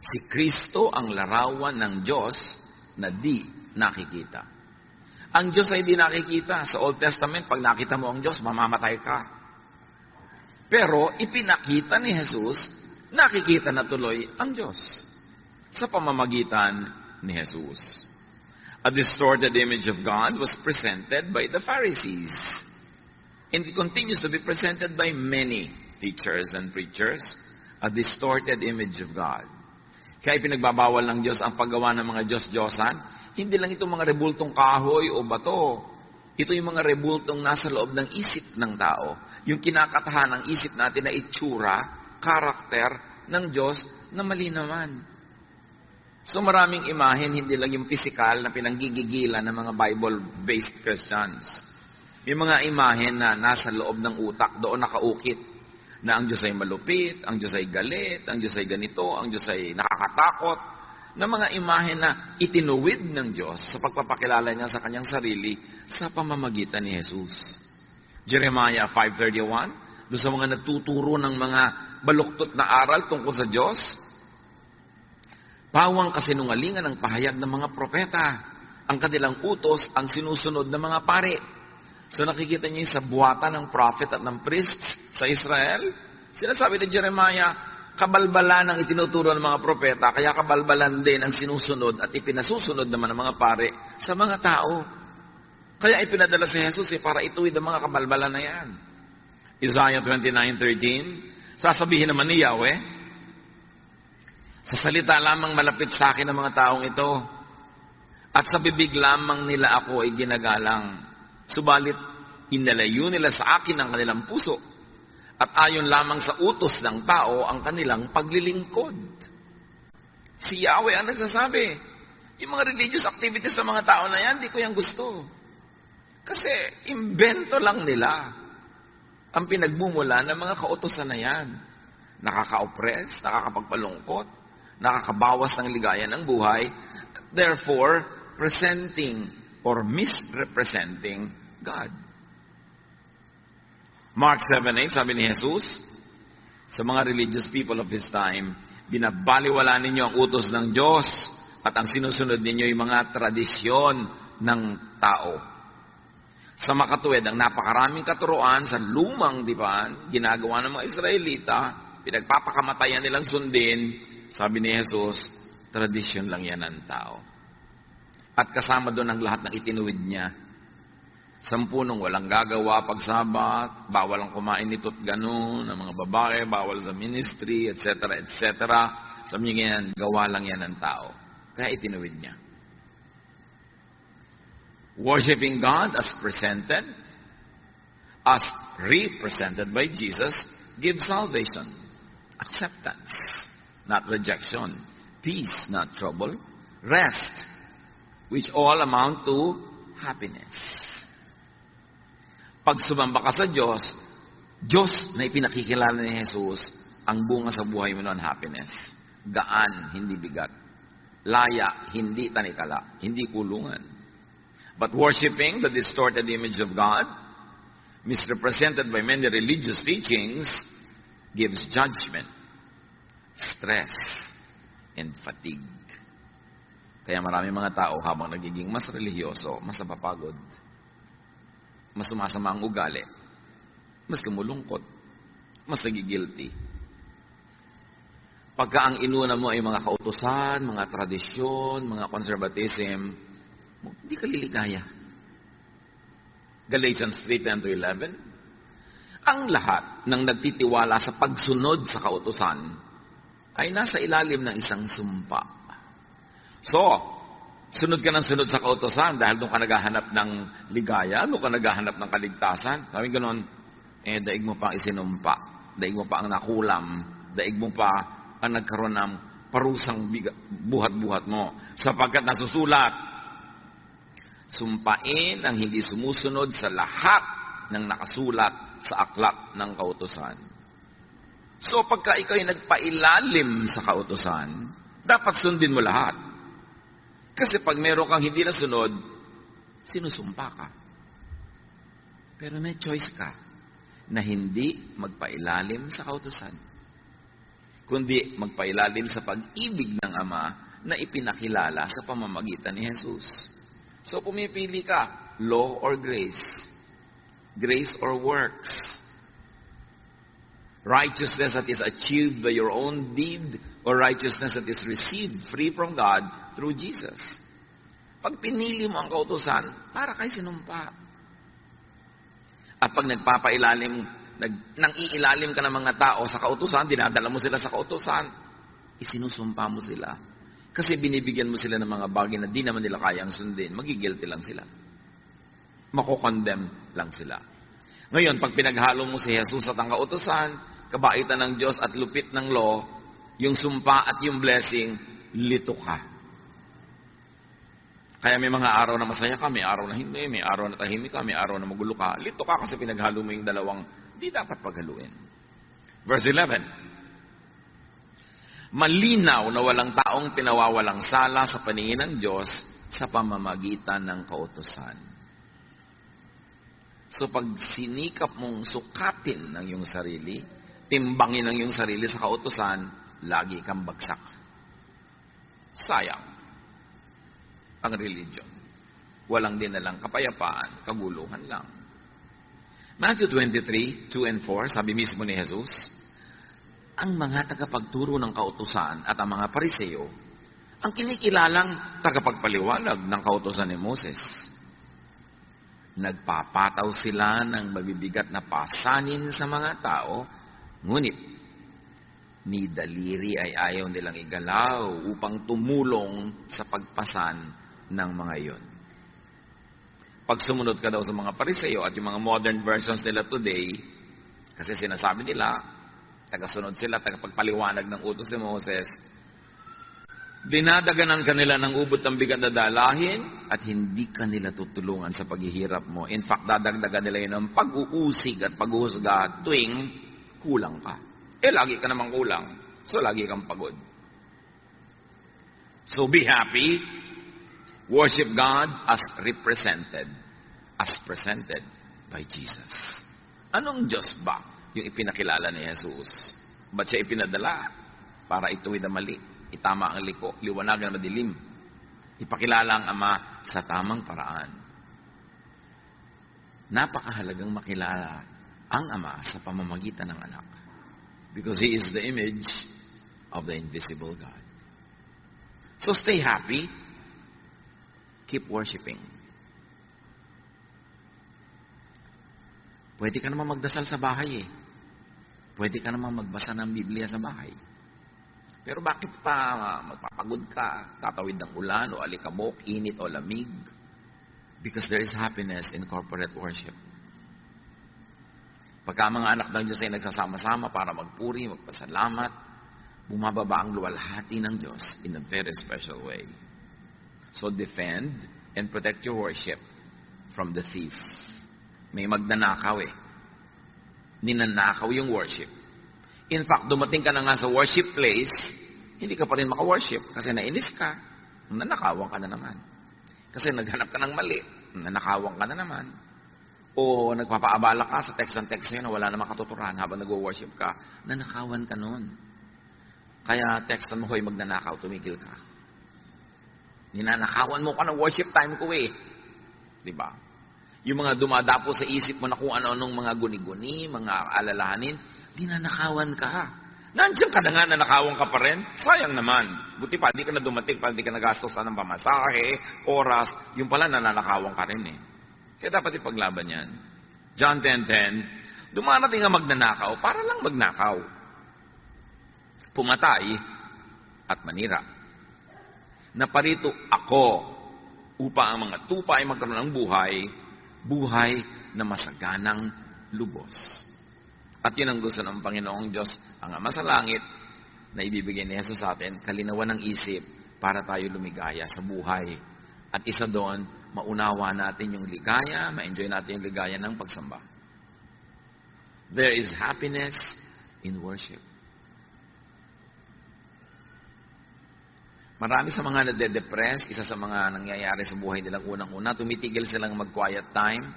Si Kristo ang larawan ng Diyos na di nakikita. Ang Diyos ay di nakikita. Sa Old Testament, pag nakita mo ang Diyos, mamamatay ka. Pero ipinakita ni Jesus, nakikita na tuloy ang Diyos sa pamamagitan ni Jesus. A distorted image of God was presented by the Pharisees. And it continues to be presented by many teachers and preachers. A distorted image of God. Kaya pinagbabawal ng Diyos ang paggawa ng mga Diyos-Diyosan. Hindi lang itong mga rebultong kahoy o bato. Ito yung mga rebultong nasa loob ng isip ng tao. Yung kinakatahan ng isip natin na itsura, karakter ng Diyos na mali naman. So maraming imahen, hindi lang yung physical na pinanggigigilan ng mga Bible-based Christians. May mga imahen na nasa loob ng utak, doon nakaukit. Na ang Diyos ay malupit, ang Diyos ay galit, ang Diyos ay ganito, ang Diyos ay nakakatakot, na mga imahe na itinuwid ng Diyos sa pagpapakilala niya sa kanyang sarili sa pamamagitan ni Jesus. Jeremiah 5:31, doon sa mga nagtuturo ng mga baluktot na aral tungkol sa Diyos, pawang kasinungalingan ang pahayag ng mga propeta, ang kanilang utos ang sinusunod ng mga pari. So nakikita niyo sa buwatan ng prophet at ng priest sa Israel. Sinasabi ni Jeremiah, kabalbalan ang itinuturo ng mga propeta, kaya kabalbalan din ang sinusunod at ipinasusunod naman ng mga pare sa mga tao. Kaya ipinadala si Jesus para ituwid ang mga kabalbalan na yan. Isaiah 29:13, sasabihin naman ni Yahweh, sa salita lamang malapit sa akin ang mga taong ito, at sa bibig lamang nila ako ay ginagalang. Subalit, inalayo nila sa akin ang kanilang puso at ayon lamang sa utos ng tao ang kanilang paglilingkod. Si Yahweh ang nagsasabi. Yung mga religious activities sa mga tao na yan, di ko yan gusto. Kasi, imbento lang nila ang pinagmumula ng mga kautosan na yan. Nakaka-oppress, nakakapagpalungkot, nakakabawas ng ligaya ng buhay, therefore, presenting or misrepresenting God. Mark 7:8, sabi ni Jesus, sa mga religious people of His time, binabaliwala ninyo ang utos ng Diyos at ang sinusunod ninyo yung mga tradisyon ng tao. Sa makatuwid, ang napakaraming katuruan sa lumang dipan, ginagawa ng mga Israelita, pinagpapakamatayan nilang sundin, sabi ni Jesus, tradisyon lang yan ng tao. At kasama doon ang lahat ng itinuwid niya. 10 walang gagawa pag Sabat, bawal ang kumain nito't ganun, ng mga babae, bawal sa ministry, etc., etc. Sabi niya yan, gawa lang yan ng tao. Kaya itinuwid niya. Worshipping God as presented, as represented by Jesus, gives salvation, acceptance, not rejection, peace, not trouble, rest, which all amount to happiness. Pag sumamba ka sa Diyos, Diyos na ipinakikilala ni Jesus, ang bunga sa buhay mo noon, happiness. Gaan, hindi bigat. Laya, hindi tanikala, hindi kulungan. But worshiping the distorted image of God, misrepresented by many religious teachings, gives judgment, stress, and fatigue. Kaya marami mga tao habang nagiging mas relihiyoso, mas napapagod, mas sumasama ang ugali, mas lumulungkot, mas nagigilty. Pagka ang inuna mo ay mga kautusan, mga tradisyon, mga conservatism, hindi ka liligaya. Galatians 3:10-11, ang lahat ng nagtitiwala sa pagsunod sa kautusan ay nasa ilalim ng isang sumpa. So, sunod ka ng sunod sa kautosan dahil doon ka naghahanap ng ligaya, doon ka naghahanap ng kaligtasan. Sabi ganoon, daig mo pa ang isinumpa, daig mo pa ang nakulam, daig mo pa ang nagkaroon ng parusang buhat-buhat mo. Sapagkat nasusulat, sumpain ang hindi sumusunod sa lahat ng nakasulat sa aklat ng kautosan. So, pagka ikaw ay nagpailalim sa kautosan, dapat sundin mo lahat. Kasi pag meron kang hindi nasunod, sinusumpa ka. Pero may choice ka na hindi magpailalim sa kautusan. kundi magpailalim sa pag-ibig ng Ama na ipinakilala sa pamamagitan ni Jesus. So pumipili ka, law or grace? Grace or works? Righteousness that is achieved by your own deed or righteousness that is received free from God through Jesus? Pag pinili mo ang kautusan, para kay sinumpa. At pag nang iilalim ka ng mga tao sa kautusan, dinadala mo sila sa kautusan, isinusumpa mo sila. Kasi binibigyan mo sila ng mga bagay na di naman nila kayang sundin, magigilty lang sila. Makokondemn lang sila. Ngayon, pag pinaghalo mo si Jesus at ang kautusan, kabaitan ng Diyos at lupit ng law, yung sumpa at yung blessing, lito ka. Kaya may mga araw na masaya ka, may araw na hindi, may araw na tahimik ka, may araw na magulo ka. Lito ka kasi pinaghalo mo yung dalawang di dapat paghaluin. Verse 11. Malinaw na walang taong pinawawalang sala sa paningin ng Diyos sa pamamagitan ng kautusan. So pag sinikap mong sukatin ng iyong sarili, timbangin ang iyong sarili sa kautusan, lagi kang bagsak. Sayang ang religion. Walang dinalang kapayapaan, kaguluhan lang. Matthew 23, 2 and 4, sabi mismo ni Jesus, ang mga tagapagturo ng kautusan at ang mga Pariseo, ang kinikilalang tagapagpaliwanag ng kautusan ni Moses. Nagpapataw sila ng mabibigat na pasanin sa mga tao, ngunit ni daliri ay ayaw nilang igalaw upang tumulong sa pagpasan ng mga iyon. Pag sumunod ka daw sa mga Pariseo at yung mga modern versions nila today, kasi sinasabi nila, tagasunod sila, tagapagpaliwanag ng utos ni Moses, dinadaganan ka nila ng ubod ng bigat na dalahin at hindi ka nila tutulungan sa paghihirap mo. In fact, dadagdagan nila yun ng pag-uusig at paghuhusga tuwing kulang ka. Lagi ka namang kulang. So, lagi kang pagod. So, be happy. Worship God as represented, as presented by Jesus. Anong Diyos ba yung ipinakilala ni Jesus? Ba't siya ipinadala? Para ituwid ang mali, itama ang liko, liwanag ang madilim. Ipakilala ang Ama sa tamang paraan. Napakahalagang makilala ang Ama sa pamamagitan ng anak. Because He is the image of the invisible God. So stay happy. Keep worshiping. Pwede ka naman magdasal sa bahay eh. Pwede ka naman magbasa ng Biblia sa bahay. Pero bakit pa magpapagod ka, tatawid ng ulan o alikabok, init o lamig? Because there is happiness in corporate worship. Pagka mga anak ng Diyos ay nagsasama-sama para magpuri, magpasalamat, bumababa ang luwalhati ng Diyos in a very special way. So defend and protect your worship from the thief. May magnanakaw eh. Ninanakaw yung worship. In fact, dumating ka na nga sa worship place, hindi ka pa rin maka-worship kasi nainis ka, nanakawan ka na naman. Kasi naghanap ka ng mali, nanakawan ka na naman. O nagpapaabala ka sa text na wala namang katuturan habang nag-worship ka, nanakawan ka nun. Kaya textan mo, hoy, magnanakaw, tumigil ka. Ninanakawan mo ka ng worship time ko eh. Diba? Yung mga dumadapo sa isip mo na kung ano-anong mga guni-guni, mga alalahanin, ninanakawan ka. Nandiyan ka na nga, nanakawan ka pa rin. Sayang naman. Buti pa, di ka na dumating, pa di ka nagastos ng pamasahe, oras, yung pala nananakawan ka rin eh. Kaya dapat ipaglaban yan. John 10:10, dumarating nga magnanakaw para lang magnakaw. Pumatay at manira. Naparito ako upang ang mga tupa ay magkaroon ng buhay na masaganang lubos. At yun ang gusto ng Panginoong Diyos, ang Ama sa langit, na ibibigay ni Jesus sa atin, kalinawan ng isip para tayo lumigaya sa buhay. At isa doon, maunawa natin yung ligaya, ma-enjoy natin yung ligaya ng pagsamba. There is happiness in worship. Marami sa mga nade-depress, isa sa mga nangyayari sa buhay nilang unang-una, tumitigil silang mag-quiet time,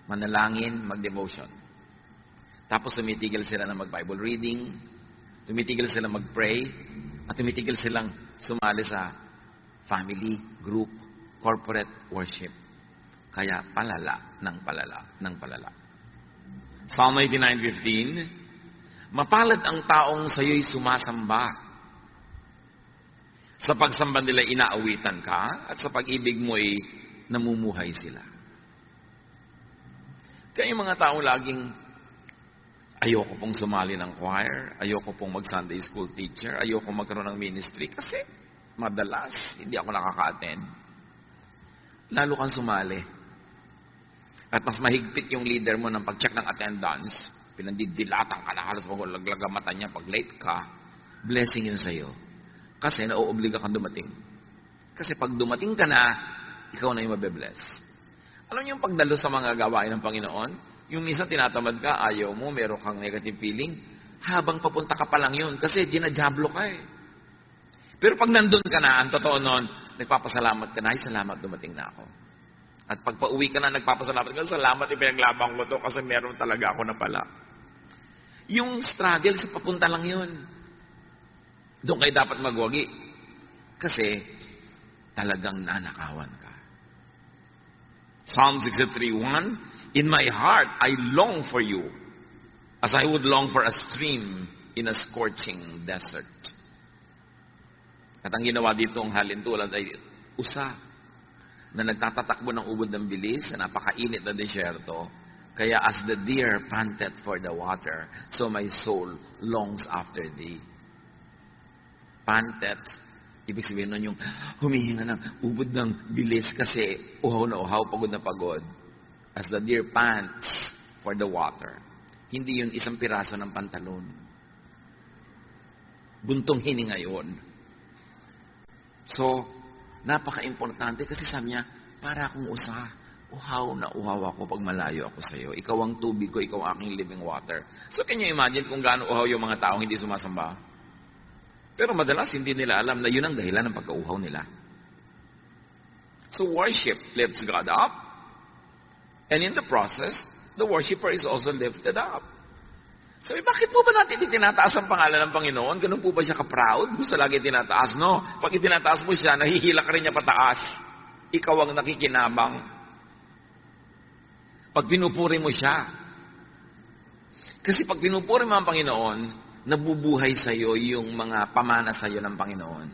manalangin, mag-devotion. Tapos tumitigil sila na mag-Bible reading, Tumitigil silang mag-pray, at tumitigil silang sumali sa family, group, corporate worship. Kaya palala ng palala. Psalm 89:15, mapalad ang taong sa'yo'y sumasamba. Sa pagsamba nila inaawitan ka, at sa pag-ibig mo'y namumuhay sila. Kaya yung mga taong laging, ayoko pong sumali ng choir, ayoko pong mag-Sunday school teacher, ayoko magkaroon ng ministry, kasi madalas hindi ako nakaka-attend. Lalo kang sumali. At mas mahigpit yung leader mo ng pag-check ng attendance, pinandidilatan ka na, halos maghulaglag ang mata niya pag late ka, blessing yun sa'yo. Kasi nauobliga kang dumating. Kasi pag dumating ka na, ikaw na yung mabe-bless. Alam niyo yung pagdalo sa mga gawain ng Panginoon? Yung minsan tinatamad ka, ayaw mo, meron kang negative feeling, habang papunta ka pa lang yun, kasi dinajablo ka eh. Pero pag nandun ka na, ang totoo nun, nagpapasalamat ka na, ay salamat, dumating na ako. At pag pauwi ka na, nagpapasalamat ka, salamat, ipinaglabang ko to, kasi meron talaga ako na pala. Yung struggle, sa papunta lang yun. Doon kayo dapat magwagi. Kasi, talagang nanakawan ka. Psalm 63:1, in my heart, I long for you, as I would long for a stream in a scorching desert. At ang ginawa dito ang halintulad ay usa na nagtatatakbo ng ubod ng bilis sa napakainit na desyerto. Kaya as the deer panted for the water, so my soul longs after thee. Panted, ibig sabihin nun yung humihinga ng ubod ng bilis kasi uhaw na uhaw, pagod na pagod. As the deer pants for the water. Hindi yun isang piraso ng pantalon. Buntong hininga yun. So, napaka-importante kasi sabi niya, para akong usa. Uhaw na uhaw ako pag malayo ako sa iyo. Ikaw ang tubig ko, ikaw ang aking living water. So, can you imagine kung gaano uhaw yung mga taong hindi sumasamba? Pero madalas hindi nila alam na yun ang dahilan ng pagkauhaw nila. So, worship lifts God up. And in the process, the worshiper is also lifted up. Sabi, bakit po ba natin itinataas ang pangalan ng Panginoon? Ganun po ba siya ka-proud? Gusto lagi itinataas? No. Pag itinataas mo siya, nahihila ka rin niya pataas. Ikaw ang nakikinabang. Pag pinupuri mo siya. Kasi pag pinupuri mo ang Panginoon, nabubuhay sa iyo yung mga pamana sa iyo ng Panginoon.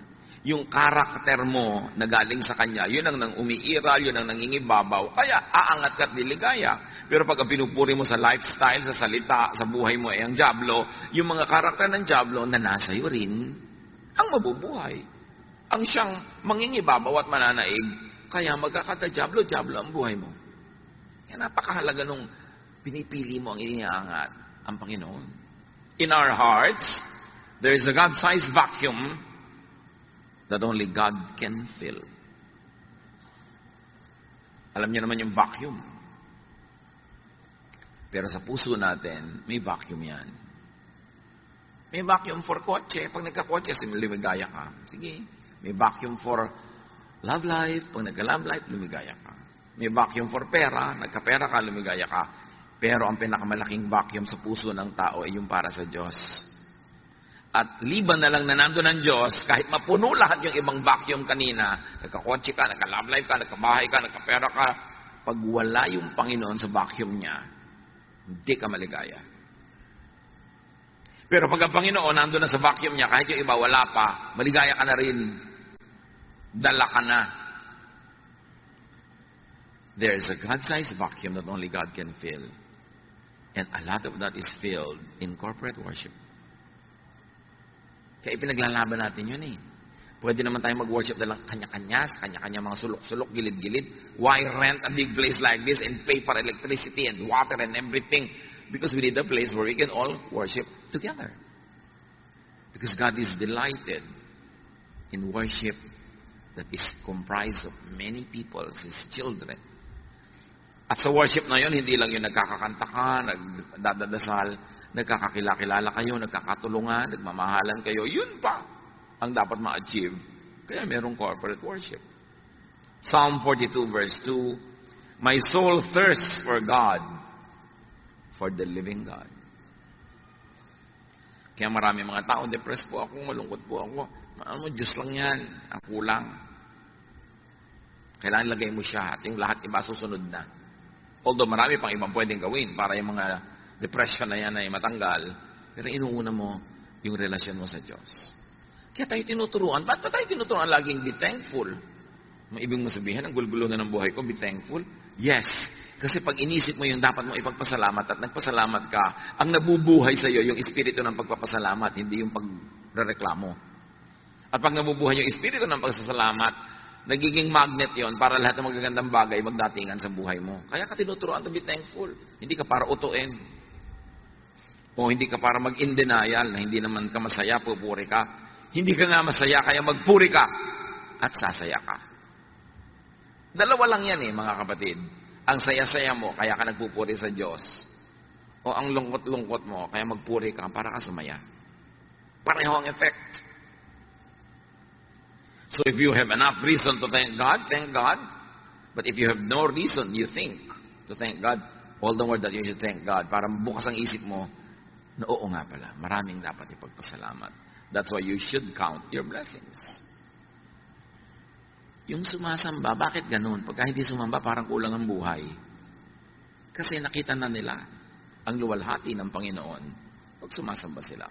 Yung karakter mo na galing sa Kanya, yun ang nang umiiral, yun ang nangingibabaw, kaya aangat ka at liligaya. Pero pag ang pinupuri mo sa lifestyle, sa salita, sa buhay mo ay ang dyablo, yung mga karakter ng dyablo na nasa iyo rin, ang mabubuhay. Ang siyang mangingibabaw at mananaig, kaya magkakata-dyablo ang buhay mo. Kaya napakahalaga nung pinipili mo ang iniangat ang Panginoon. In our hearts, there is a God-sized vacuum that only God can fill. Alam niyo naman yung vacuum. Pero sa puso natin, may vacuum yan. May vacuum for kotse. Pag nagka-kotse, lumigaya ka. Sige. May vacuum for love life. Pag nagka-love life, lumigaya ka. May vacuum for pera. Nagka-pera ka, lumigaya ka. Pero ang pinakamalaking vacuum sa puso ng tao ay yung para sa Diyos. At liban na lang na nandun ng Diyos, kahit mapuno lahat yung ibang vacuum kanina, nagka-kotse ka, nagka-love life ka, nagka-bahay ka, nagka-pera ka, pag wala yung Panginoon sa vacuum niya, hindi ka maligaya. Pero pag ang Panginoon nandun na sa vacuum niya, kahit yung iba wala pa, maligaya ka na rin. Dala ka na. There is a God-sized vacuum that only God can fill. And a lot of that is filled in corporate worship. Kaya ipinaglalaban natin yun eh. Pwede naman tayo mag-worship na lang kanya-kanya, kanya-kanya mga sulok-sulok, gilid-gilid. Why rent a big place like this and pay for electricity and water and everything? Because we need a place where we can all worship together. Because God is delighted in worship that is comprised of many people, His children. At sa worship na yun, hindi lang yung nagkakakanta ka, nagdadasal, nagkakakilala kayo, nagkakatulungan, nagmamahalan kayo. Yun pa ang dapat ma-achieve. Kaya merong corporate worship. Psalm 42 verse 2, my soul thirsts for God, for the living God. Kaya marami mga tao, depressed po ako, malungkot po ako. Ano mo, Diyos lang yan. Ang kulang. Kailangan lagay mo siya at yung lahat iba susunod na. Although marami pang ibang pwedeng gawin para yung mga depression na yan ay matanggal, pero inuuna mo yung relasyon mo sa Diyos. Kaya tayo tinuturuan. Ba't ba tayo tinuturuan laging be thankful? Maibig mo sabihin, ang gulgulo na ng buhay ko, be thankful? Yes. Kasi pag inisip mo yung dapat mo ipagpasalamat at nagpasalamat ka, ang nabubuhay sa iyo yung espiritu ng pagpapasalamat, hindi yung pagrereklamo. At pag nabubuhay yung espiritu ng pagpasalamat, nagiging magnet yon para lahat ng magagandang bagay magdatingan sa buhay mo. Kaya ka tinuturuan to be thankful. Hindi ka para utuin. O hindi ka para mag-in denial na hindi naman ka masaya, pupuri ka. Hindi ka nga masaya, kaya magpuri ka at sasaya ka. Dalawa lang yan mga kapatid. Ang saya-saya mo, kaya ka nagpupuri sa Diyos. O ang lungkot-lungkot mo, kaya magpuri ka para ka sumaya. Pareho ang effect. So if you have enough reason to thank God. But if you have no reason, you think to thank God, all the more that you should thank God. Para bukas ang isip mo, na oo nga pala, maraming dapat ipagpasalamat. That's why you should count your blessings. Yung sumasamba, bakit ganun? Pagka hindi sumamba, parang kulang ang buhay. Kasi nakita na nila ang luwalhati ng Panginoon pag sumasamba sila.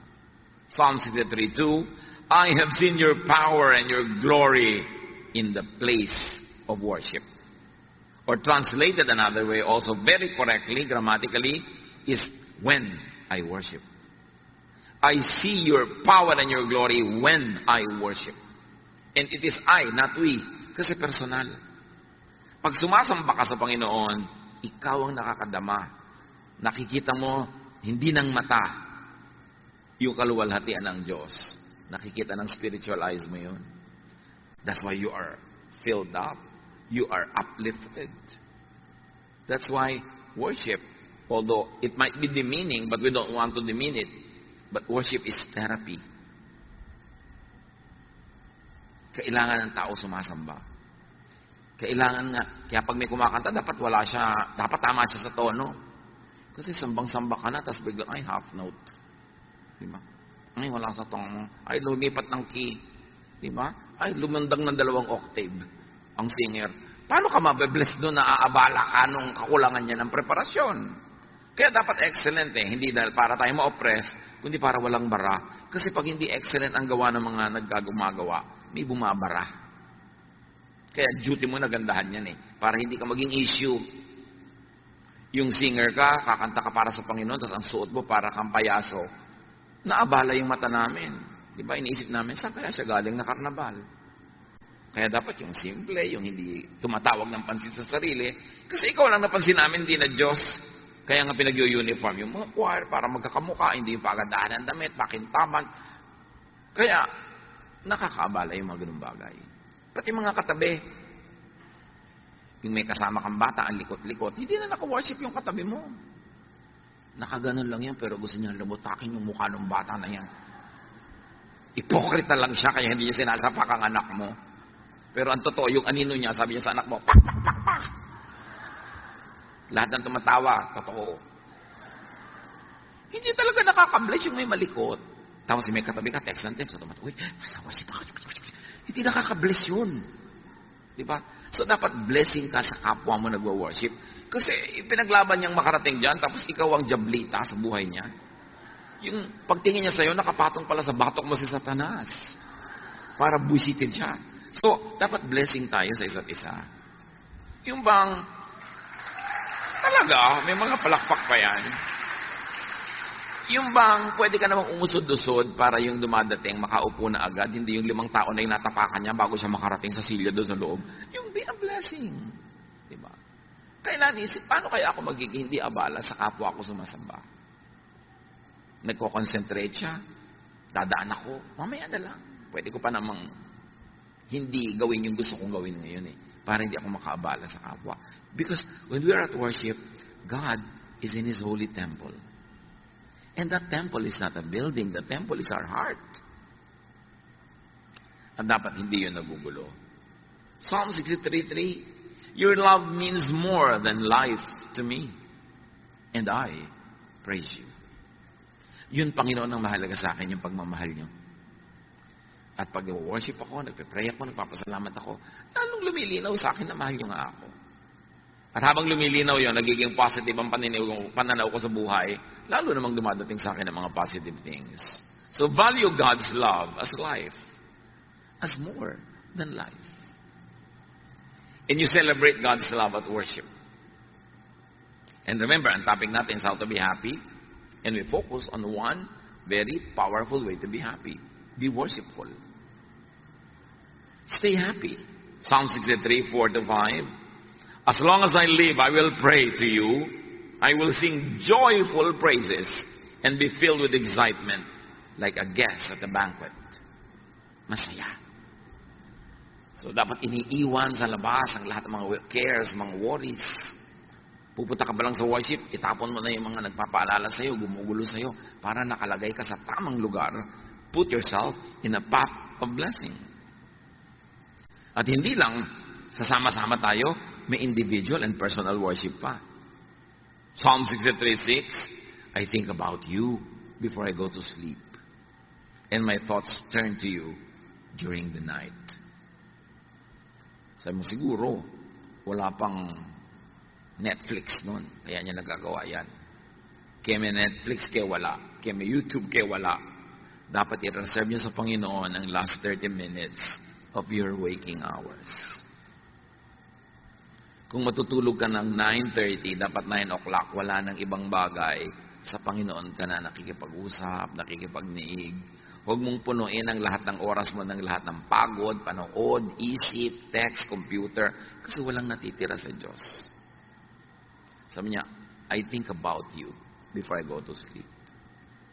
Psalm 63:2, I have seen your power and your glory in the place of worship. Or translated another way, also very correctly, grammatically, is when I worship. I see your power and your glory when I worship. And it is I, not we. Kasi personal. Pag sumasamba ka sa Panginoon, ikaw ang nakakadama. Nakikita mo, hindi ng mata, yung kaluwalhatian ng Diyos. Nakikita ng spiritual eyes mo yun. That's why you are filled up. You are uplifted. That's why worship, although it might be demeaning, but we don't want to demean it, but worship is therapy. Kailangan ng tao sumasamba. Kailangan nga, kaya pag may kumakanta, dapat wala siya, dapat tama siya sa tono. Kasi sambang-samba ka na, tapos biglang, ay, half note. Diba? Ay, wala sa tono. Ay, lumipat ng key. Diba? Ay, lumundag ng 2 octave ang singer. Paano ka mabe-bless doon na aabala ka nung kakulangan niya ng preparasyon? Kaya dapat excellent hindi dahil para tayo ma-oppress, kundi para walang bara. Kasi pag hindi excellent ang gawa ng mga naggagumagawa, may bumabara. Kaya duty mo na gandahan yan para hindi ka maging issue. Yung singer ka, kakanta ka para sa Panginoon, tapos ang suot mo para kang payaso. Naabala yung mata namin. Di ba? Iniisip namin, saan kaya siya galing na karnabal? Kaya dapat yung simple, yung hindi tumatawag ng pansin sa sarili. Kasi ikaw lang napansin namin, hindi na Diyos. Kaya nga pinag-uniform yung mga choir para magkakamuka, hindi yung pagandahan ng damit, pakintaman. Kaya, nakakaabala yung mga ganung bagay. Pati mga katabi, yung may kasama kang bata, ang likot-likot, hindi na naka-worship yung katabi mo. Nakaganon lang yan, pero gusto niya lumutakin yung mukha ng bata na yan. Ipokrita lang siya, kaya hindi niya sinasapak ang anak mo. Pero ang totoo, yung anino niya, sabi niya sa anak mo, pak, pak, pak, pak. Lahat ng tumatawa, totoo. Hindi talaga nakaka-bless yung may malikot. Tapos may katabi ka, text ng text, so uy, masawa si baka. Hindi nakaka-bless yun. Diba? So dapat blessing ka sa kapwa mo nagwa-worship. Kasi pinaglaban niyang makarating dyan, tapos ikaw ang jablita sa buhay niya. Yung pagtingin niya sa'yo, nakapatong pala sa batok mo si Satanas. Para busitin siya. So, dapat blessing tayo sa isa't isa. Yung bang, talaga, may mga palakpak pa yan. Yung bang, pwede ka namang umusod-usod para yung dumadating, makaupo na agad, hindi yung 5 tao na yung natapakan niya bago siya makarating sa silya doon sa loob. Yung be a blessing. Diba? Kailan isip, paano kaya ako magiging hindi abala sa kapwa ko sumasamba? Nagko-concentrate siya, dadaan ako, mamaya na lang. Pwede ko pa namang hindi gawin yung gusto kong gawin ngayon para hindi ako makaabala sa kapwa. Because when we are at worship, God is in His holy temple. And that temple is not a building. The temple is our heart. At dapat hindi yun nagugulo. Psalm 63:3, your love means more than life to me. And I praise you. Yun, Panginoon, ang mahalaga sa akin, yung pagmamahal nyo. At pag worship ako, nagpe-pray ako, nagpapasalamat ako, lalong lumilinaw sa akin na mahal nyo nga ako. At habang lumilinaw yun, nagiging positive ang pananaw ko sa buhay, lalo namang dumadating sa akin ng mga positive things. So value God's love as life, as more than life. And you celebrate God's love at worship. And remember, ang topic natin is how to be happy. And we focus on one very powerful way to be happy. Be worshipful. Stay happy. Psalm 63, 4-5. As long as I live, I will pray to you. I will sing joyful praises and be filled with excitement like a guest at a banquet. Masaya. So dapat iniiwan sa labas ang lahat ng mga cares, mga worries. Pupunta ka ba lang sa worship, itapon mo na yung mga nagpapaalala sa'yo, gumugulo sa'yo, para nakalagay ka sa tamang lugar. Put yourself in a path of blessing. At hindi lang, sasama-sama tayo, may individual and personal worship pa. Psalm 63:6, I think about you before I go to sleep. And my thoughts turn to you during the night. Sabi mo, siguro, wala pang Netflix noon. Kaya niya nagagawa yan. Kaya may Netflix, kaya wala. Kaya may YouTube, kaya wala. Dapat i-reserve niyo sa Panginoon ang last 30 minutes of your waking hours. Kung matutulog ka ng 9:30, dapat 9 o'clock, wala nang ibang bagay. Sa Panginoon ka na nakikipag-usap, nakikipag-niig. Huwag mong punuin ang lahat ng oras mo ng lahat ng pagod, panood, isip, text, computer, kasi walang natitira sa Diyos. Sabi niya, I think about you before I go to sleep.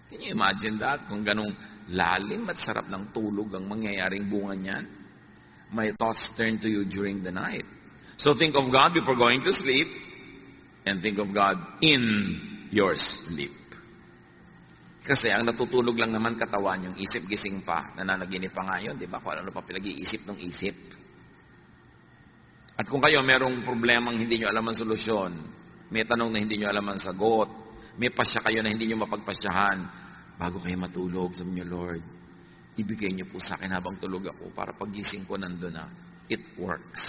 Can you imagine that? Kung ganong lalim at sarap ng tulog ang mangyayaring bunga niyan. My thoughts turn to you during the night. So think of God before going to sleep and think of God in your sleep. Kasi ang natutulog lang naman katawan, yung isip gising pa, nananaginip pa nga yun, di ba? Kung ano pa pinag-iisip ng isip. At kung kayo merong problemang hindi nyo alam ang solusyon, may tanong na hindi nyo alam ang sagot, may pasya kayo na hindi nyo mapagpasyahan, bago kayo matulog, sabi nyo, Lord, ibigay nyo po sa akin habang tulog ako para pagising ko nandun na. It works.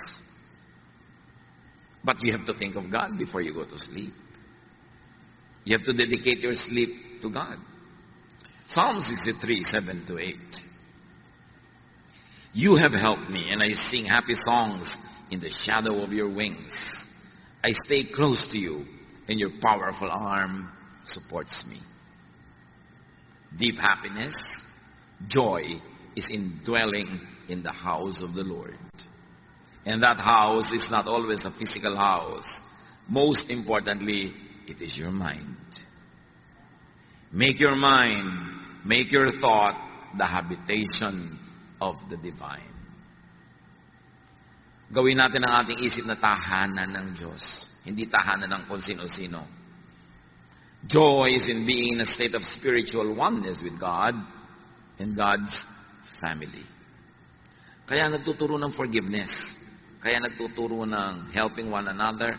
But you have to think of God before you go to sleep. You have to dedicate your sleep to God. Psalm 63, 7-8. You have helped me, and I sing happy songs in the shadow of your wings. I stay close to you, and your powerful arm supports me. Deep happiness, joy is in dwelling in the house of the Lord. And that house is not always a physical house. Most importantly, it is your mind. Make your mind, make your thought the habitation of the divine. Gawin natin ang ating isip na tahanan ng Diyos, hindi tahanan ng kung sino-sino. Joy is in being in a state of spiritual oneness with God and God's family. Kaya nagtuturo ng forgiveness. Kaya nagtuturo ng helping one another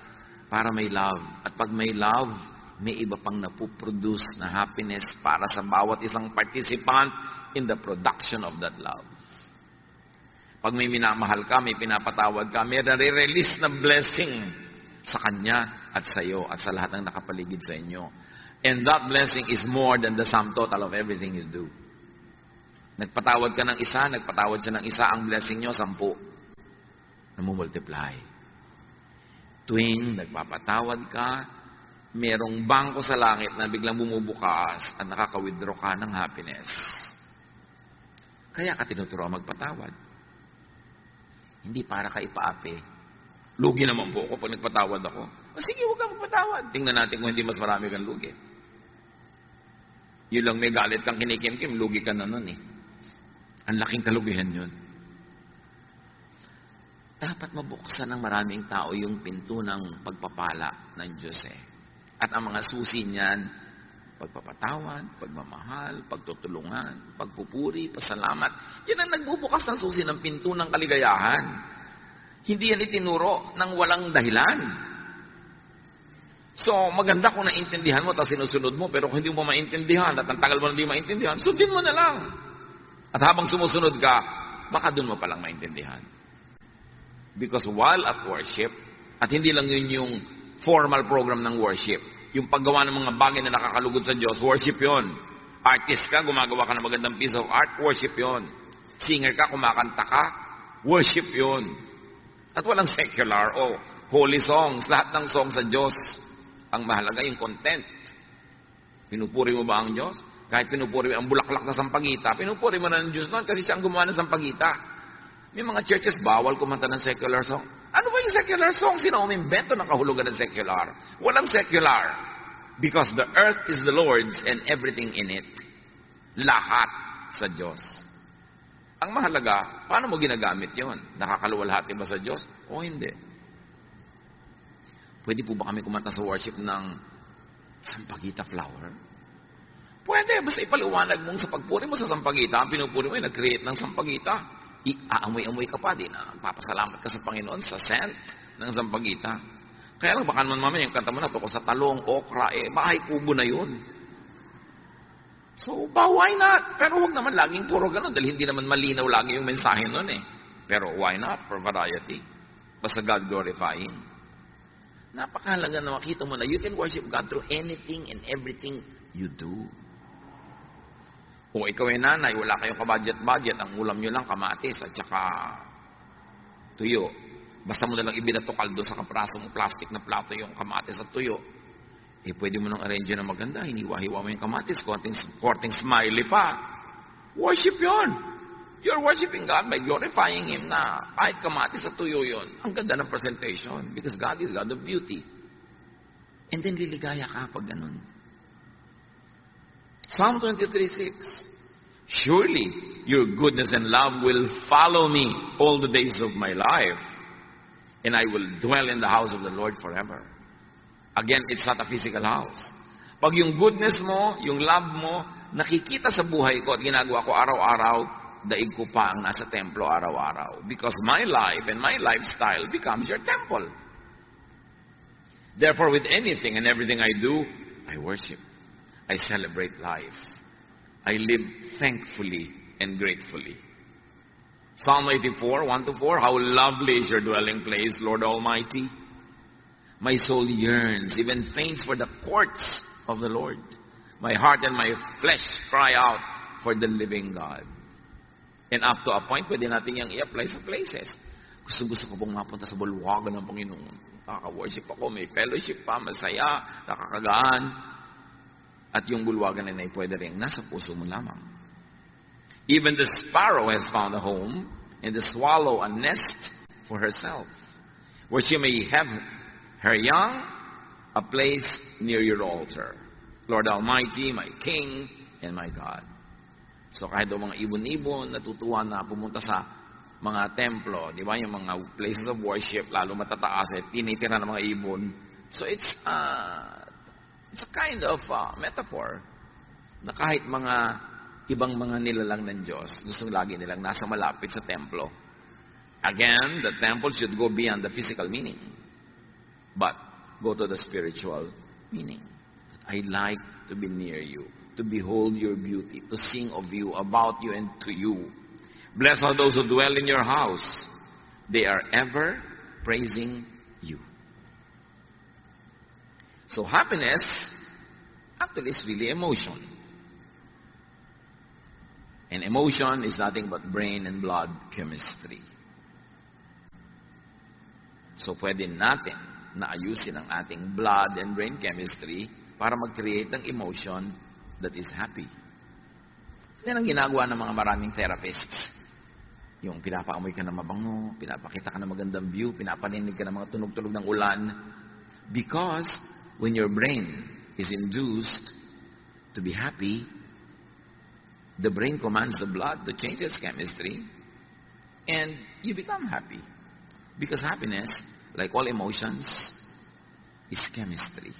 para may love. At pag may love, may iba pang napuproduce na happiness para sa bawat isang participant in the production of that love. Pag may minamahal ka, may pinapatawad ka, may nare-release na blessing sa kanya at sa iyo at sa lahat ng nakapaligid sa inyo. And that blessing is more than the sum total of everything you do. Nagpatawad ka ng isa, nagpatawad siya ng isa, ang blessing nyo, 10. Namumultiply. Tuwing nagpapatawad ka, merong bangko sa langit na biglang bumubukas at nakaka-withdraw ka ng happiness. Kaya ka tinuturo magpatawad. Hindi para ka ipaapi. Lugi naman po ako pag nagpatawad ako. O sige, huwag kang magpatawad. Tingnan natin kung hindi mas marami kang lugi. Yun lang may galit kang kinikim-kim, lugi ka na nun eh. Ang laking kalugihan yun. Dapat mabuksan ng maraming tao yung pinto ng pagpapala ng Diyos eh. At ang mga susi niyan, pagpapatawad, pagmamahal, pagtutulungan, pagpupuri, pasalamat. Yan ang nagbubukas ng susi ng pinto ng kaligayahan. Hindi yan itinuro ng walang dahilan. So, maganda kung naintindihan mo, tapos sinusunod mo, pero kung hindi mo maintindihan, at ang tagal mo na hindi maintindihan, sundin mo na lang. At habang sumusunod ka, baka doon mo palang maintindihan. Because while at worship, at hindi lang yun yung formal program ng worship, yung paggawa ng mga bagay na nakakalugod sa Diyos, worship yon. Artist ka, gumagawa ka ng magandang piece of art, worship yon. Singer ka, kumakanta ka, worship yon. At walang secular o holy songs, lahat ng songs sa Diyos. Ang mahalaga yung content. Pinupuri mo ba ang Diyos? Kahit pinupuri mo ang bulaklak na sampagita, pinupuri mo na ng Diyos noon kasi siya ang gumawa ng sampagita. May mga churches, bawal kumanta ng secular song. Ano ba yung secular song? Sino umimbento ng kahulugan ng secular? Walang secular. Because the earth is the Lord's and everything in it. Lahat sa Diyos. Ang mahalaga, paano mo ginagamit yon? Nakakaluwalhati ba sa Diyos? O hindi? Pwede po ba kami kumanta sa worship ng sampagita flower? Pwede. Basta ipaliwanag mong sa pagpuri mo sa sampagita, ang pinupuri mo ay nag-create ng sampagita. Aamoy-amoy ka pa din. Papasalamat ka sa Panginoon sa scent ng sampagita. Kaya lang, baka naman mamaya yung kanta mo na tungkol sa talong, okra, bahay kubo na yun. So, why not? Pero huwag naman laging puro ganun dahil hindi naman malinaw lagi yung mensahe nun Pero why not? For variety. Basta God glorifying. Napakahalaga na makita mo na you can worship God through anything and everything you do. Kung ikaw ay nanay, wala kayong kabudget-budget, ang ulam nyo lang kamatis at saka tuyo. Basta mo nalang ibinato kaldo sa kapraso mong plastic na plato yung kamatis at tuyo. Pwede mo nang arrange na maganda, hiniwa-hiwa mo yung kamatis, korting smiley pa. Worship yon. You're worshiping God by glorifying Him na kahit kamatis at tuyo yon. Ang ganda ng presentation because God is God of beauty. And then liligaya ka pag ganun. Psalm 23:6. Surely your goodness and love will follow me all the days of my life, and I will dwell in the house of the Lord forever. Again, it's not a physical house. Pag yung goodness mo, yung love mo, nakikita sa buhay ko at ginagawa ko araw-araw, daig ko pa ang nasa templo araw-araw. Because my life and my lifestyle becomes your temple. Therefore, with anything and everything I do, I worship. I celebrate life. I live thankfully and gratefully. Psalm 84, 1-4, how lovely is your dwelling place, Lord Almighty. My soul yearns, even faints for the courts of the Lord. My heart and my flesh cry out for the living God. And up to a point, pwede natin yung i-apply sa places. Gusto ko pong mapunta sa bulwagan ng Panginoon. Nakaka-worship ako, may fellowship pa, masaya, nakakagaan. At yung bulwagan na pwede rin nasa puso mo lamang. Even the sparrow has found a home, and the swallow a nest for herself, where she may have her young, a place near your altar. Lord Almighty, my King, and my God. So kahit mga ibon-ibon, natutuwa na pumunta sa mga templo, di ba, yung mga places of worship, lalo matataas, tinitira ng mga ibon. So it's a kind of metaphor na kahit mga ibang mga nilalang ng Diyos, gustong lagi nilang nasa malapit sa templo. Again, the temple should go beyond the physical meaning, but go to the spiritual meaning. I like to be near you, to behold your beauty, to sing of you, about you, and to you. Blessed are those who dwell in your house. They are ever praising you. So happiness actually is really emotion. And emotion is nothing but brain and blood chemistry. So pwede natin na ayusin ang ating blood and brain chemistry para mag-create ng emotion that is happy. Yan ang ginagawa ng mga maraming therapists. Yung pinapaamoy ka na mabango, pinapakita ka na magandang view, pinapaninig ka ng mga tunog-tunog ng ulan. Because when your brain is induced to be happy, the brain commands the blood to change its chemistry, and you become happy. Because happiness, like all emotions, is chemistry.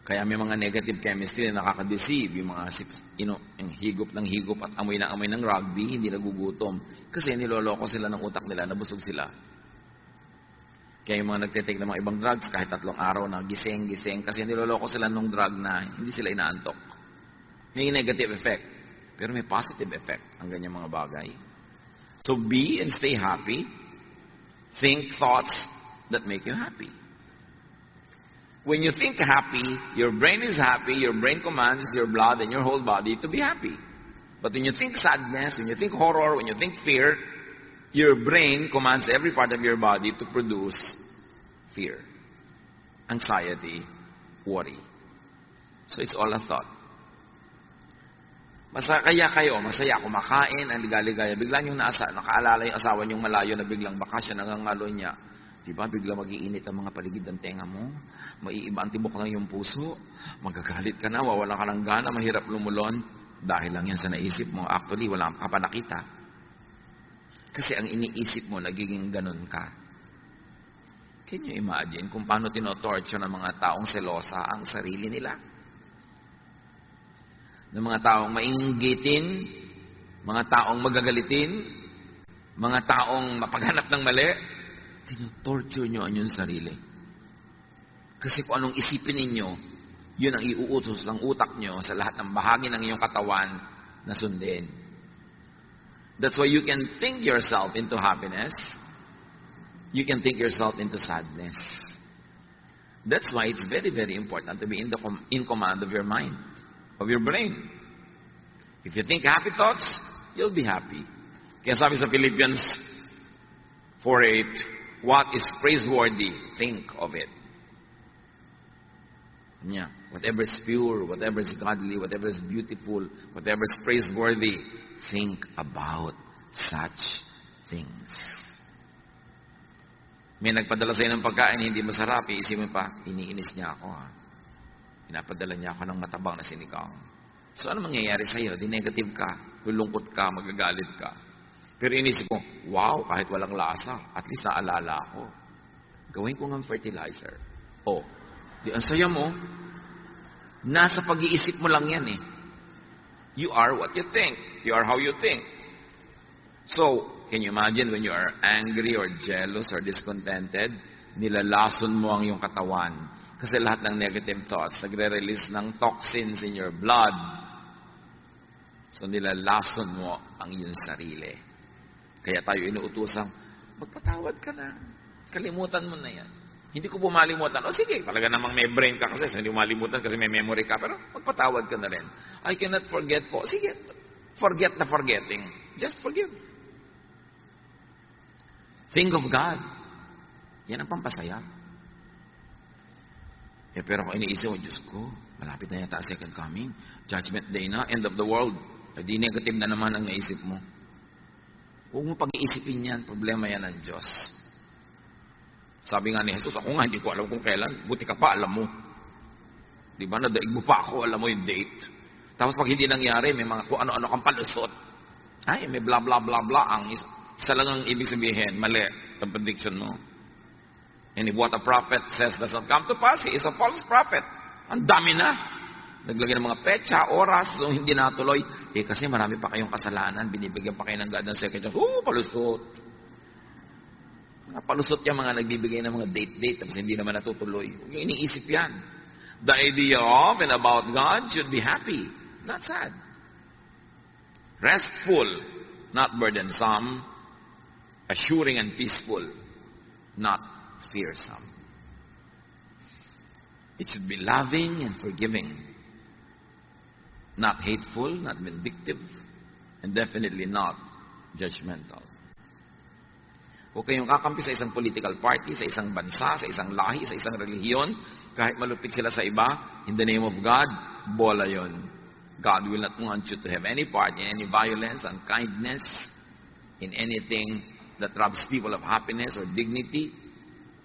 Kaya may mga negative chemistry na nakaka-deceive, yung mga yung higop ng higop at amoy ng rugby, hindi nagugutom. Kasi niloloko sila ng utak nila, nabusog sila. Kaya yung mga nagtitake ng mga ibang drugs, kahit 3 araw na gising, kasi niloloko sila nung drug na hindi sila inaantok. May negative effect. Pero may positive effect ang ganyan mga bagay. So be and stay happy. Think thoughts that make you happy. When you think happy, your brain is happy, your brain commands your blood and your whole body to be happy. But when you think sadness, when you think horror, when you think fear, your brain commands every part of your body to produce fear, anxiety, worry. So it's all a thought. Kaya kayo, masaya, kumakain, ang ligaligaya, biglang yung nakaalala yung asawa niyong malayo na biglang baka siya nangangalo niya. Diba, biglang mag-iinit ang mga paligid ng tenga mo, maiiba ang tibok ng iyong puso, magagalit ka na, wawala ka ng gana, mahirap lumulon, dahil lang yan sa naisip mo. Actually, wala ka pa nakita. Kasi ang iniisip mo, nagiging ganun ka. Can you imagine kung paano tinotorture ng mga taong selosa ang sarili nila? Ng mga taong mainggitin, mga taong magagalitin, mga taong mapaghanap ng mali, tinotorture nyo ang inyong sarili. Kasi kung anong isipin ninyo, yun ang iuutos ng utak nyo sa lahat ng bahagi ng iyong katawan na sundin. That's why you can think yourself into happiness. You can think yourself into sadness. That's why it's very, very important to be in command of your mind, of your brain. If you think happy thoughts, you'll be happy. Kaya sabi sa Philippians 4:8, what is praiseworthy, think of it. Yeah. Whatever is pure, whatever is godly, whatever is beautiful, whatever is praiseworthy, think about such things. May nagpadala sa'yo ng pagkain, hindi masarap, iisipin pa, iniinis niya ako. Pinapadala niya ako ng matabang na sinigang. So ano mangyayari sa'yo? Di negative ka, lulungkot ka, magagalit ka. Pero inisip ko, wow, kahit walang lasa, at least naalala ako. Gawin ko ng fertilizer. Di ang saya mo, nasa pag-iisip mo lang yan eh. You are what you think. You are how you think. So, can you imagine when you are angry or jealous or discontented, nilalason mo ang iyong katawan. Kasi lahat ng negative thoughts, nagre-release ng toxins in your blood. So, nilalason mo ang iyong sarili. Kaya tayo inuutosang, magpatawad ka na. Kalimutan mo na yan. Hindi ko pumalimutan. Sige, talaga namang may brain ka kasi. So hindi malimutan kasi may memory ka. Pero magpatawad ka na rin. I cannot forget po. Sige, forget na forgetting. Just forgive. Think of God. Yan ang pampasaya. Pero kung iniisip mo, Diyos ko, malapit na yata second coming. Judgment day na, end of the world. Di negative na naman ang naisip mo. Huwag mo pag-iisipin yan. Problema yan ng Diyos. Sabi nga ni Jesus, ako nga, hindi ko alam kung kailan. Buti ka pa, alam mo. Di ba? Nadaig mo pa ako, alam mo yung date. Tapos pag hindi nangyari, may mga kung ano-ano kang palusot. Ay, may blah, blah, blah, blah. Ang isa lang ang ibig sabihin, mali ang prediction mo. And if what a prophet says does not come to pass, he is a false prophet. Ang dami na. Naglagay ng mga petsa, oras, so hindi natuloy. Kasi marami pa kayong kasalanan, binibigyan pa kayo ng God ng second chance. Palusot. Palusot yung mga nagbibigay ng mga date, tapos hindi naman natutuloy. Huwag yung iniisip yan. The idea of and about God should be happy, not sad. Restful, not burdensome. Assuring and peaceful, not fearsome. It should be loving and forgiving. Not hateful, not vindictive, and definitely not judgmental. Huwag kayong kakampi sa isang political party, sa isang bansa, sa isang lahi, sa isang relihiyon, kahit malupit sila sa iba, in the name of God, bola yon. God will not want you to have any part in any violence, unkindness, in anything that robs people of happiness or dignity.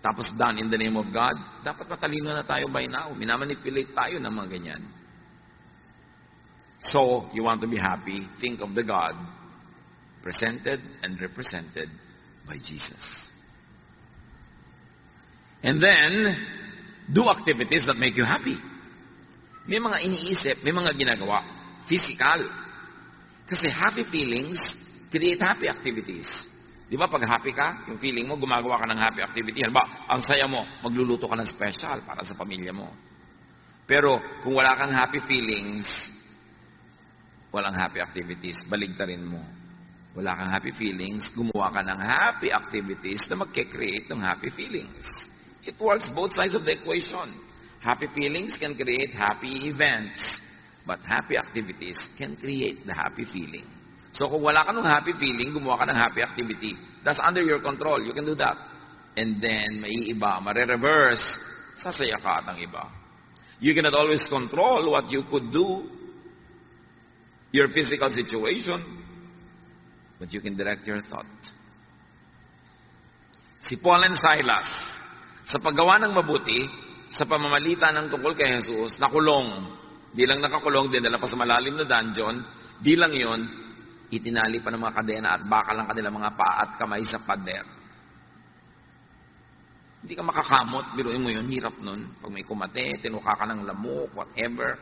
Tapos done in the name of God, dapat matalino na tayo by now. Minamanipulate tayo ng mga ganyan. So, you want to be happy, think of the God presented and represented by Jesus. And then, do activities that make you happy. May mga iniisip, may mga ginagawa. Physical. Kasi happy feelings create happy activities. Di ba pag happy ka, yung feeling mo, gumagawa ka ng happy activity. Halimbawa, ang saya mo, magluluto ka ng special para sa pamilya mo. Pero kung wala kang happy feelings, walang happy activities, baligtarin mo. Wala kang happy feelings, gumawa ka ng happy activities na magke-create ng happy feelings. It works both sides of the equation. Happy feelings can create happy events, but happy activities can create the happy feeling. So kung wala ka ng happy feeling, gumawa ka ng happy activity, that's under your control. You can do that. And then, maiiba, mare-reverse, sasaya ka at ang iba. You cannot always control what you could do, your physical situation, but you can direct your thought. Si Paul and Silas, sa paggawa ng mabuti, sa pamamalitan ng tungkol kay Jesus, nakulong. Di lang nakakulong, dinala pa sa malalim na dungeon. Di lang yon, itinali pa ng mga kadena at bakal ang kanilang mga paa at kamay sa pader. Hindi ka makakamot, biruin mo yun, hirap nun. Pag may kumate, tinuka ka ng lamok, whatever,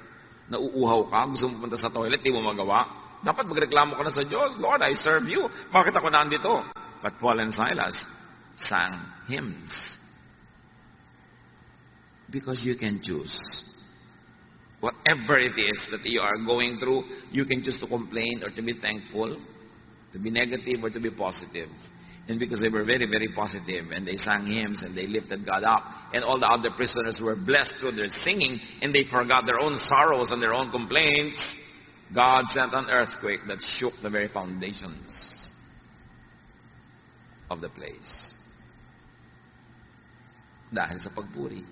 nauuhaw ka, gusto mo punta sa toilet, di mo magawa. Dapat magreklamo ka na sa Diyos, Lord, I serve you. Bakit ako nandito? But Paul and Silas sang hymns. Because you can choose. Whatever it is that you are going through, you can choose to complain or to be thankful, to be negative or to be positive. And because they were very, very positive, and they sang hymns, and they lifted God up, and all the other prisoners were blessed through their singing, and they forgot their own sorrows and their own complaints, God sent an earthquake that shook the very foundations of the place. Dahil sa pagpuri.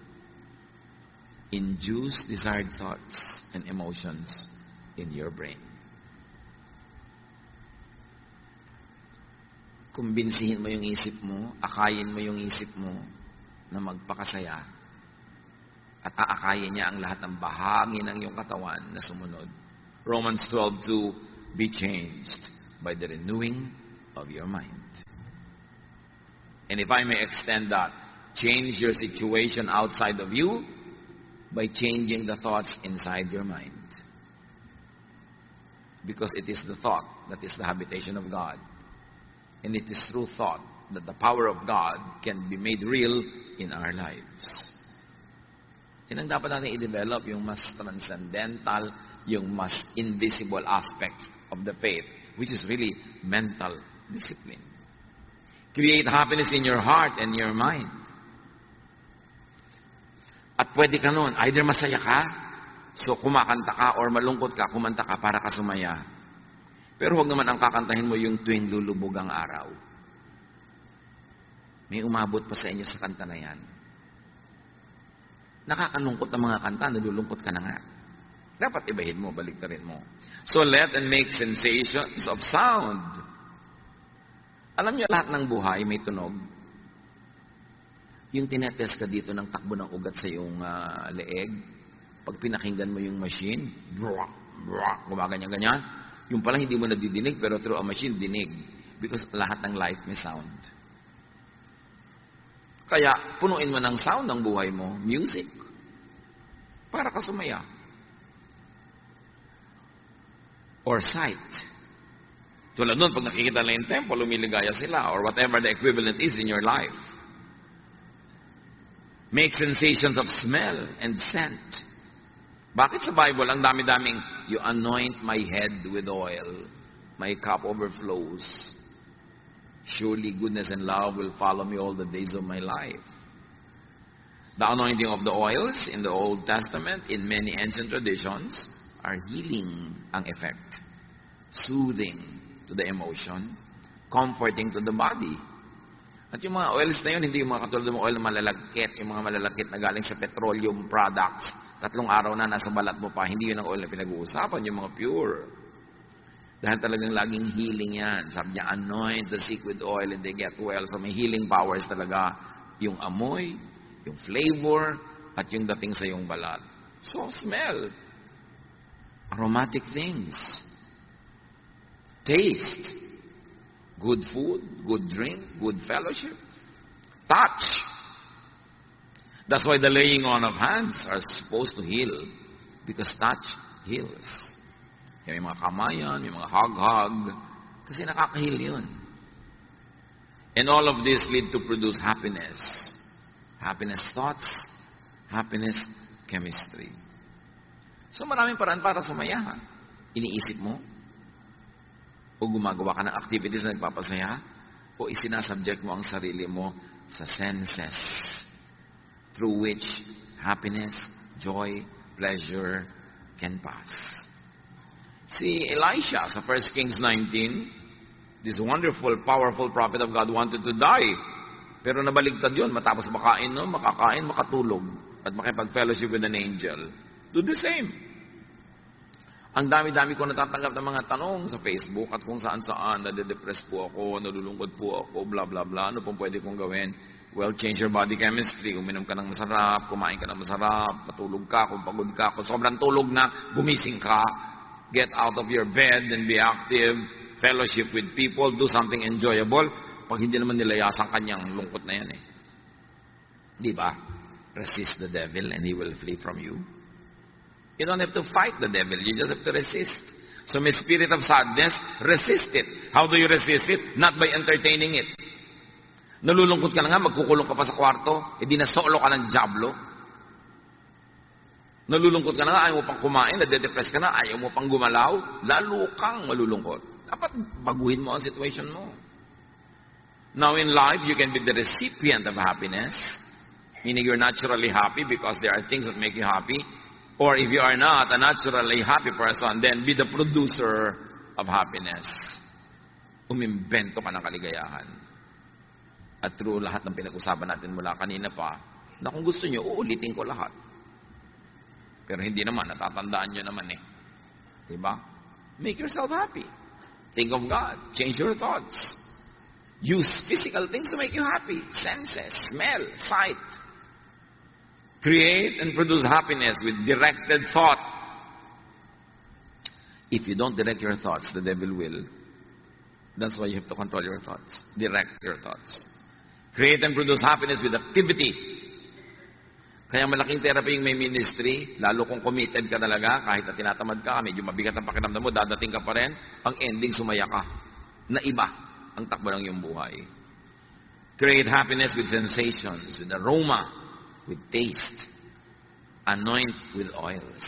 Induce desired thoughts and emotions in your brain. Kumbinsihin mo yung isip mo, akayin mo yung isip mo na magpakasaya at aakayin niya ang lahat ng bahagi ng iyong katawan na sumunod. Romans 12:2, be changed by the renewing of your mind. And if I may extend that, change your situation outside of you by changing the thoughts inside your mind. Because it is the thought that is the habitation of God. And it is through thought that the power of God can be made real in our lives. Yan ang dapat natin i-develop, yung mas transcendental, yung mas invisible aspect of the faith, which is really mental discipline. Create happiness in your heart and your mind. At pwede ka nun, either masaya ka, so kumakanta ka, or malungkot ka, kumanta ka para ka sumaya. Pero huwag naman ang kakantahin mo yung tuwing lulubog ang araw. May umabot pa sa inyo sa kanta na yan. Nakakalungkot ang mga kanta, nalulungkot ka na nga. Dapat ibahin mo, baliktarin mo. So let and make sensations of sound. Alam niyo, lahat ng buhay may tunog. Yung tinetest ka dito ng takbo ng ugat sa iyong leeg, pag pinakinggan mo yung machine, gumaganyan-ganyan, yung pala hindi mo nadidinig, pero through a machine, dinig. Because lahat ng life may sound. Kaya, punuin mo ng sound ang buhay mo, music. Para ka sumaya. Or sight. Tulad nun, pag nakikita na yung temple, lumiligaya sila, or whatever the equivalent is in your life. Make sensations of smell and scent. Bakit sa Bible, ang dami-daming, you anoint my head with oil, my cup overflows. Surely goodness and love will follow me all the days of my life. The anointing of the oils in the Old Testament, in many ancient traditions, are healing ang effect. Soothing to the emotion, comforting to the body. At yung mga oils na yun, hindi yung mga katulad ng oil na malalagkit, yung mga malalagkit na galing sa petroleum products. 3 araw na nasa balat mo pa, hindi yun ang oil na pinag-uusapan, yung mga pure. Dahil talagang laging healing yan. Sabi niya, anoint the sick with oil and they get well. So may healing powers talaga. Yung amoy, yung flavor, at yung dating sa yung balat. So smell. Aromatic things. Taste. Good food, good drink, good fellowship. Touch. That's why the laying on of hands are supposed to heal. Because touch heals. May mga kamayan, may mga hug-hug. Kasi nakaka-heal yun. And all of this lead to produce happiness. Happiness thoughts, happiness chemistry. So maraming paraan para sumaya. Iniisip mo, o gumagawa ka ng activities na nagpapasaya, o isinasubject mo ang sarili mo sa senses through which happiness, joy, pleasure can pass. Si Elisha sa 1 Kings 19, this wonderful, powerful prophet of God wanted to die. Pero nabaligtad yun. Matapos makakain, makatulog, at makipag-fellowship with an angel. Do the same. Ang dami-dami ko natatanggap ng mga tanong sa Facebook at kung saan-saan, nade-depress po ako, nalulungkot po ako, bla bla bla. Ano pong pwede kong gawin? Well, change your body chemistry. Uminom ka ng masarap, kumain ka ng masarap, matulog ka, kung pagod ka, kung sobrang tulog na, gumising ka. Get out of your bed and be active. Fellowship with people. Do something enjoyable. Pag hindi naman nilayasan kanyang lungkot na yan eh. Di ba? Resist the devil and he will flee from you. You don't have to fight the devil. You just have to resist. So may spirit of sadness, resist it. How do you resist it? Not by entertaining it. Nalulungkot ka na nga, magkukulong ka pa sa kwarto, di na solo ka ng diablo. Nalulungkot ka na nga, ayaw mo pang kumain, nade-depress ka na, ayaw mo pang gumalaw, lalo kang malulungkot. Dapat baguhin mo ang situation mo. Now in life, you can be the recipient of happiness, meaning you're naturally happy because there are things that make you happy. Or if you are not a naturally happy person, then be the producer of happiness. Umimbento ka ng kaligayahan. At through lahat ng pinag-usapan natin mula kanina pa, na kung gusto nyo, uulitin ko lahat. Pero hindi naman, natatandaan nyo naman eh. Diba? Make yourself happy. Think of God. Change your thoughts. Use physical things to make you happy. Senses, smell, sight. Create and produce happiness with directed thought. If you don't direct your thoughts, the devil will. That's why you have to control your thoughts. Direct your thoughts. Create and produce happiness with activity. Kaya malaking therapy yung may ministry, lalo kung committed ka talaga, kahit na tinatamad ka, medyo mabigat ang pakiramdam mo, dadating ka pa rin, ang ending sumaya ka. Na iba ang takbo ng iyong buhay. Create happiness with sensations, with aroma, with taste. Anoint with oils.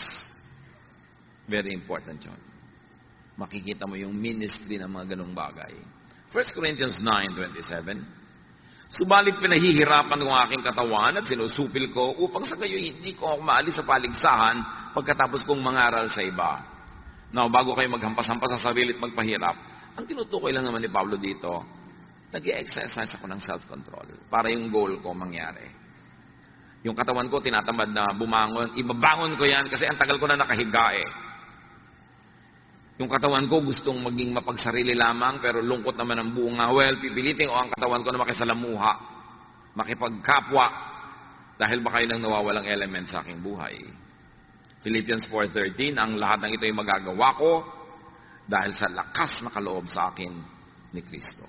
Very important yun. Makikita mo yung ministry ng mga ganung bagay. 1 Corinthians 9:27. Subalit pinahihirapan ko ang aking katawan at sinusupil ko upang sa gayo hindi ko ako maalis sa paligsahan pagkatapos kong mangaral sa iba. Now, bago kayo maghampas-hampas sa sarili at magpahirap, ang tinutukoy lang naman ni Pablo dito, nag-i-exercise ako ng self-control para yung goal ko mangyari. Yung katawan ko tinatamad na bumangon, ibabangon ko yan kasi ang tagal ko na nakahiga eh. Yung katawan ko gustong maging mapagsarili lamang pero lungkot naman ang bunga. Well, pipilitin ko ang katawan ko na makisalamuha, makipagkapwa dahil baka yun ang nawawalang element sa aking buhay. Philippians 4:13, ang lahat ng ito ay magagawa ko dahil sa lakas na kaloob sa akin ni Kristo.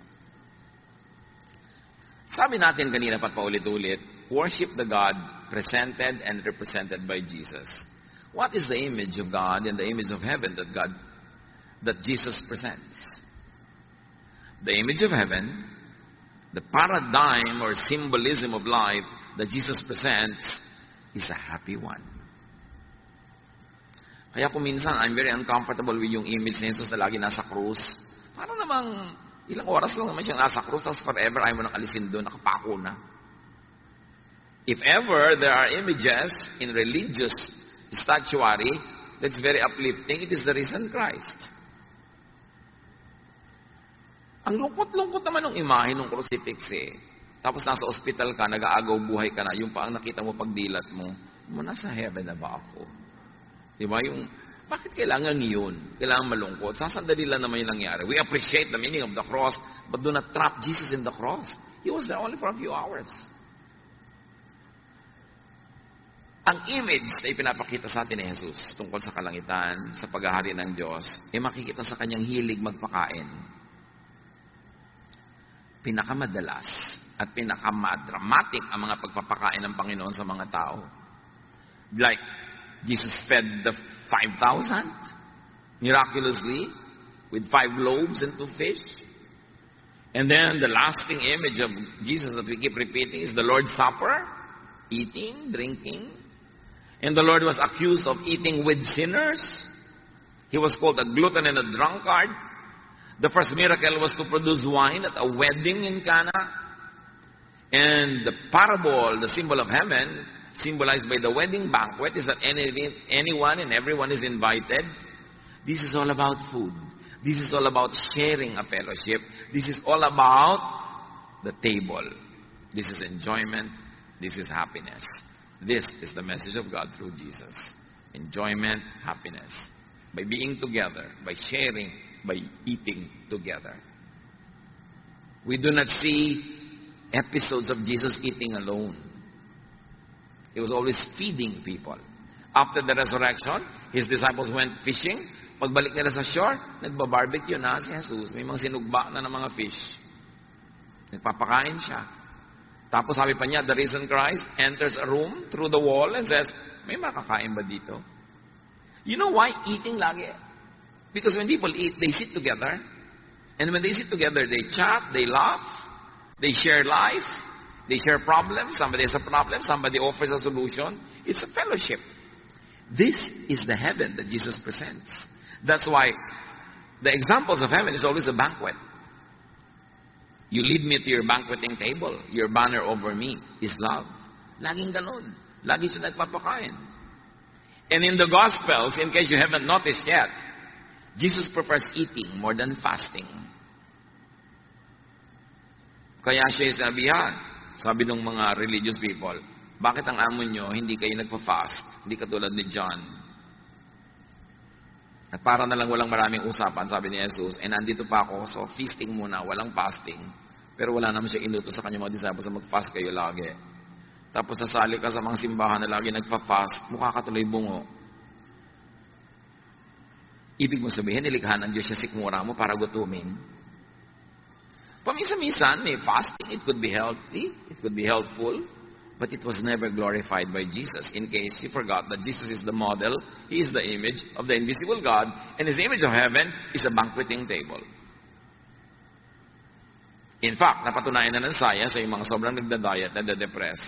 Sabi natin kanina pat paulit-ulit, worship the God presented and represented by Jesus. What is the image of God and the image of heaven that Jesus presents? The image of heaven, the paradigm or symbolism of life that Jesus presents is a happy one. Kaya kung minsan, I'm very uncomfortable with yung image ni Jesus na lagi nasa krus. Parang namang ilang oras lang naman siyang nasa krus, tapos forever ayaw mo nang alisin doon, nakapako na. If ever there are images in religious statuary that's very uplifting, it is the risen Christ. Ang lungkot-lungkot naman ng imahe ng crucifix eh. Tapos nasa ospital ka, nag-aagaw buhay ka na, yung pa ang nakita mo pagdilat mo, nasa heaven na ba ako? Diba? Yung, bakit kailangan yun? Kailangan malungkot. Sasandali lang naman yung nangyari. We appreciate the meaning of the cross, but do not trap Jesus in the cross. He was there only for a few hours. Ang image na ipinapakita sa atin ni Jesus tungkol sa kalangitan, sa paghahari ng Diyos, ay makikita sa kanyang hilig magpakain. Pinakamadalas at pinakamadramatic ang mga pagpapakain ng Panginoon sa mga tao. Like, Jesus fed the 5,000 miraculously with 5 loaves and 2 fish. And then the lasting image of Jesus that we keep repeating is the Lord's Supper, eating, drinking. And the Lord was accused of eating with sinners. He was called a glutton and a drunkard. The first miracle was to produce wine at a wedding in Cana. And the parable, the symbol of heaven, symbolized by the wedding banquet, is that anyone and everyone is invited. This is all about food. This is all about sharing a fellowship. This is all about the table. This is enjoyment. This is happiness. This is the message of God through Jesus. Enjoyment, happiness. By being together, by sharing, by eating together. We do not see episodes of Jesus eating alone. He was always feeding people. After the resurrection, his disciples went fishing. Pagbalik nila sa shore, nagbabarbecue na si Jesus. May mga sinugba na ng mga fish. Nagpapakain siya. Tapos sabi pa niya, the risen Christ enters a room through the wall and says, may makakain ba dito? You know why eating lagi? Because when people eat, they sit together. And when they sit together, they chat, they laugh, they share life, they share problems. Somebody has a problem, somebody offers a solution. It's a fellowship. This is the heaven that Jesus presents. That's why the examples of heaven is always a banquet. You lead me to your banqueting table. Your banner over me is love. Laging ganun. Lagi siya nagpapakain. And in the Gospels, in case you haven't noticed yet, Jesus prefers eating more than fasting. Kaya siya sinabihan, sabi ng mga religious people, bakit ang amo nyo hindi kayo nagpa-fast? Hindi katulad ni John. At para na lang walang maraming usapan, sabi ni Jesus, nandito pa ako, so feasting muna, walang fasting. Pero wala naman siya inutos sa kanyang mga disciples na mag-fast kayo lagi. Tapos nasali ka sa mga simbahan na lagi nagpa-fast, mukha ka tuloy bungo. Ibig mo sabihin, nilikha ng Diyos siya sikmura mo para gutumin. Paminsan-minsan, may fasting, it could be healthy, it could be helpful, but it was never glorified by Jesus. In case you forgot that Jesus is the model, He is the image of the invisible God, and His image of heaven is a banqueting table. In fact, napatunayan na ng science sa mga sobrang nagda-diet, nagda-depress.